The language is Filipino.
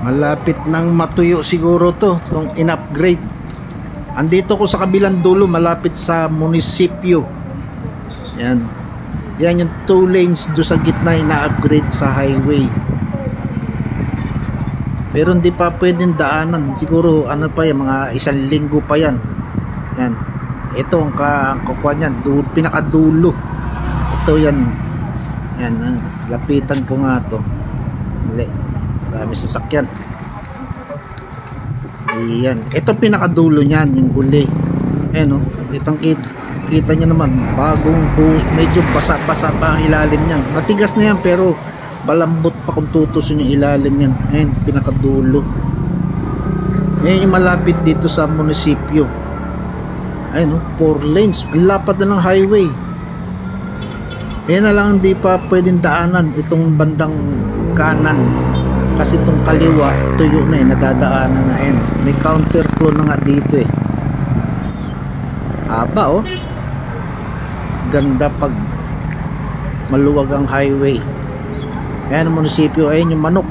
Malapit nang matuyo siguro to, tong in-upgrade. Andito ko sa kabilang dulo, malapit sa munisipyo. Yan. Yan yung 2 lanes do sa gitna, ina-upgrade sa highway. Pero hindi pa pwedeng daanan. Siguro ano pa yan, mga 1 linggo pa yan. Yan. Ito ang kukuha niyan, pinakadulo. Ito yan. Yan, lapitan ko nga to. Marami sasakyan. Ayan. Ito pinakadulo niyan, yung huli. Ayan o. Itong kita nyo naman, bagong buhos, medyo basa-basa pa ang ilalim niyan. Matigas na yan pero malambot pa kung tutusin yung ilalim niyan. Ayan, pinakadulo. Ayan yung malapit dito sa munisipyo. Ayan o, 4 lanes. Ang lapad na ng highway. Ayan na lang, hindi pa pwedeng daanan itong bandang kanan. Kasi itong kaliwa, tuyo na eh, nadadaanan na. Ayan, may counter flow na nga dito eh. Haba oh. Ganda pag maluwag ang highway. Ayan ang munisipyo. Ayan yung manok.